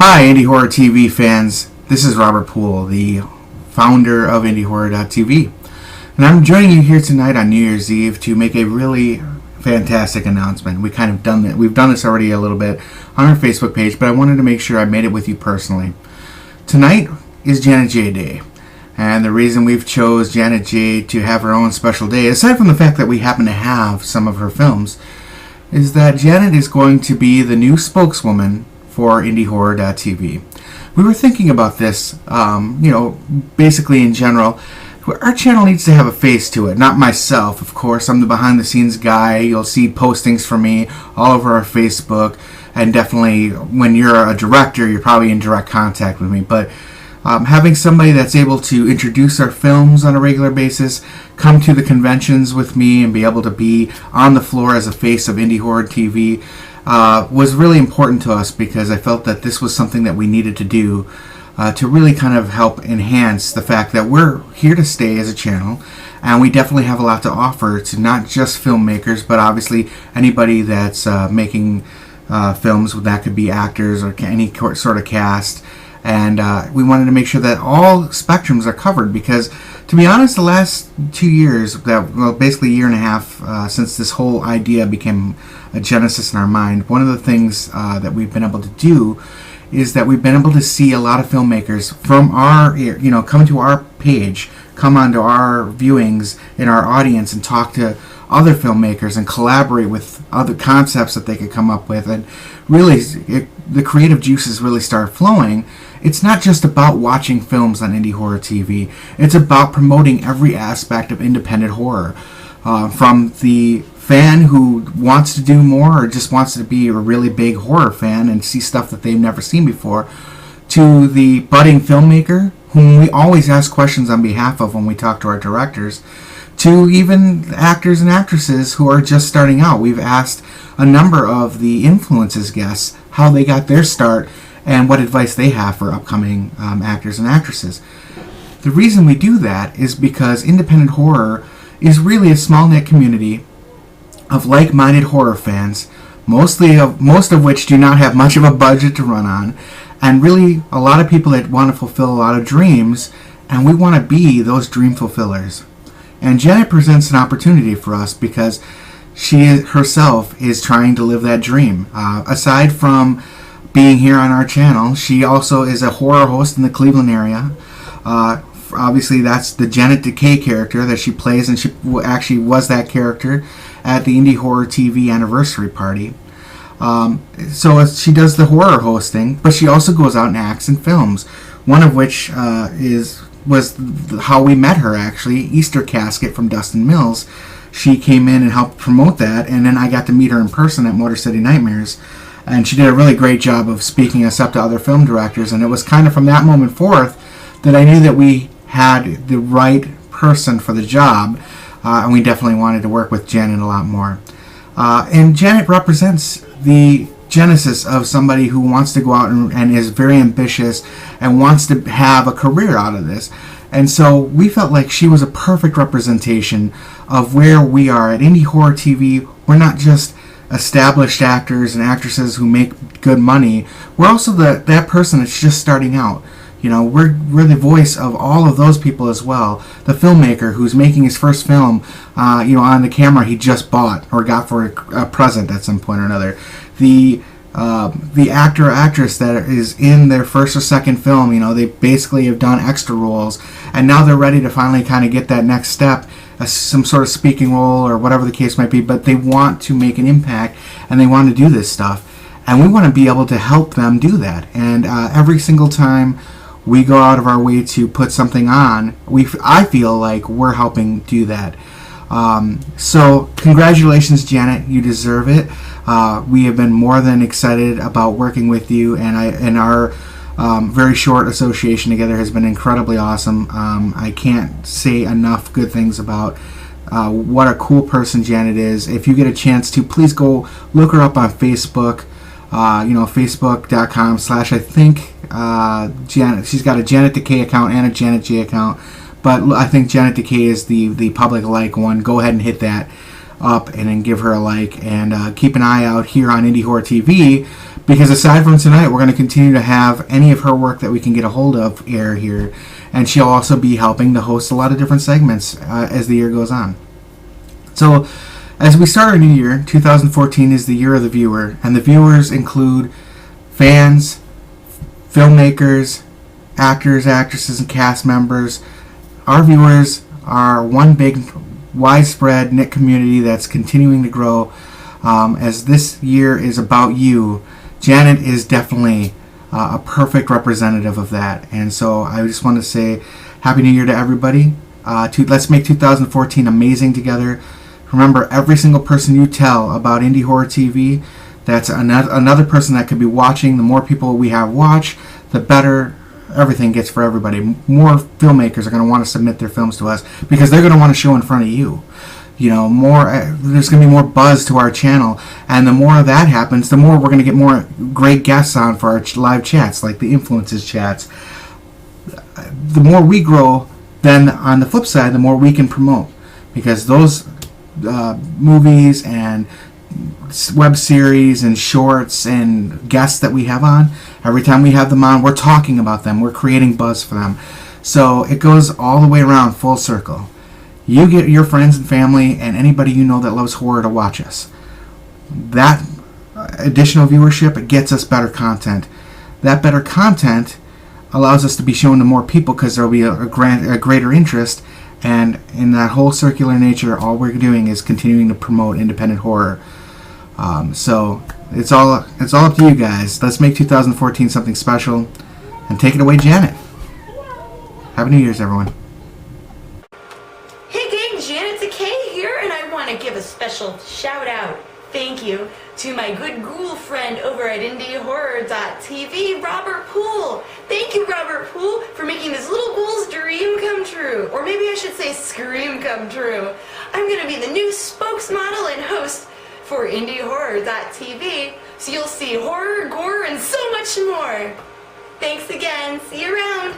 Hi, Indie Horror TV fans. This is Robert Poole, the founder of IndieHorror.tv. And I'm joining you here tonight on New Year's Eve to make a really fantastic announcement. We've done this already a little bit on our Facebook page, but I wanted to make sure I made it with you personally. Tonight is Janet Decay Day. And the reason we've chose Janet Decay to have her own special day, aside from the fact that we happen to have some of her films, is that Janet is going to be the new spokeswoman for IndieHorror.tv. We were thinking about this, basically in general. Our channel needs to have a face to it. Not myself, of course. I'm the behind-the-scenes guy. You'll see postings from me all over our Facebook. And definitely, when you're a director, you're probably in direct contact with me. But having somebody that's able to introduce our films on a regular basis, come to the conventions with me, and be able to be on the floor as a face of Indie Horror TV was really important to us, because I felt that this was something that we needed to do to really kind of help enhance the fact that we're here to stay as a channel, and we definitely have a lot to offer to not just filmmakers, but obviously anybody that's making films. That could be actors or any sort of cast. And we wanted to make sure that all spectrums are covered, because, to be honest, the last 2 years, basically a year and a half since this whole idea became a genesis in our mind, one of the things that we've been able to do is that we've been able to see a lot of filmmakers from our, come to our page, come onto our viewings in our audience and talk to other filmmakers and collaborate with other concepts that they could come up with, and really the creative juices really start flowing. It's not just about watching films on Indie Horror TV. It's about promoting every aspect of independent horror, from the fan who wants to do more or just wants to be a really big horror fan and see stuff that they've never seen before, to the budding filmmaker whom we always ask questions on behalf of when we talk to our directors, to even actors and actresses who are just starting out. We've asked a number of the influences guests how they got their start and what advice they have for upcoming actors and actresses. The reason we do that is because independent horror is really a small-knit community of like-minded horror fans, most of which do not have much of a budget to run on, and really a lot of people that want to fulfill a lot of dreams, and we want to be those dream fulfillers. And Janet presents an opportunity for us, because she herself is trying to live that dream. Aside from being here on our channel, she also is a horror host in the Cleveland area. Obviously, that's the Janet Decay character that she plays, and she actually was that character at the Indie Horror TV anniversary party. So she does the horror hosting, but she also goes out and acts in films. One of which was how we met her, actually, Easter Casket from Dustin Mills. She came in and helped promote that, and then I got to meet her in person at Motor City Nightmares. And she did a really great job of speaking us up to other film directors, and it was kind of from that moment forth that I knew that we had the right person for the job, and we definitely wanted to work with Janet a lot more. And Janet represents the genesis of somebody who wants to go out and is very ambitious and wants to have a career out of this. And so we felt like she was a perfect representation of where we are at Indie Horror TV. We're not just established actors and actresses who make good money. We're also that person that's just starting out. We're the voice of all of those people as well. The filmmaker who's making his first film, on the camera he just bought or got for a present at some point or another. The actor or actress that is in their first or second film, they basically have done extra roles, and now they're ready to finally kind of get that next step, some sort of speaking role or whatever the case might be, but they want to make an impact and they want to do this stuff, and we want to be able to help them do that. And every single time we go out of our way to put something on, I feel like we're helping do that. So congratulations, Janet, you deserve it. We have been more than excited about working with you, and our very short association together has been incredibly awesome. I can't say enough good things about what a cool person Janet is. If you get a chance to, please go look her up on Facebook. Facebook.com/ I think Janet. She's got a Janet Decay account and a Janet J account, but I think Janet Decay is the public like one. Go ahead and hit that. up and then give her a like, and keep an eye out here on Indie Horror TV, because aside from tonight, we're going to continue to have any of her work that we can get a hold of air here, and she'll also be helping to host a lot of different segments as the year goes on. So as we start our new year, 2014 is the year of the viewer, and the viewers include fans, filmmakers, actors, actresses, and cast members. Our viewers are one big, widespread knit community that's continuing to grow. As this year is about you, Janet is definitely a perfect representative of that. And so I just want to say Happy New Year to everybody. Let's make 2014 amazing together. Remember, every single person you tell about Indie Horror TV, that's another person that could be watching. The more people we have watch, the better everything gets for everybody. More filmmakers are going to want to submit their films to us because they're going to want to show in front of you. You know, there's going to be more buzz to our channel, and the more that happens, the more we're going to get more great guests on for our live chats, like the influences chats. The more we grow, then on the flip side, the more we can promote, because those movies and web series and shorts and guests that we have on, every time we have them on, we're talking about them, we're creating buzz for them. So it goes all the way around, full circle. You get your friends and family and anybody you know that loves horror to watch us. That additional viewership, it gets us better content. That better content allows us to be shown to more people because there will be a greater interest. And in that whole circular nature, all we're doing is continuing to promote independent horror. So it's all up to you guys. Let's make 2014 something special, and take it away, Janet. Happy New Year's, everyone. Hey gang, Janet Decay here, and I want to give a special shout out, thank you, to my good ghoul friend over at IndieHorror.tv, Robert Poole. Thank you, Robert Poole, for making this little ghoul's dream come true. Or maybe I should say scream come true. I'm going to be the new spokesmodel and host for IndieHorror.tv, so you'll see horror, gore, and so much more. Thanks again. See you around.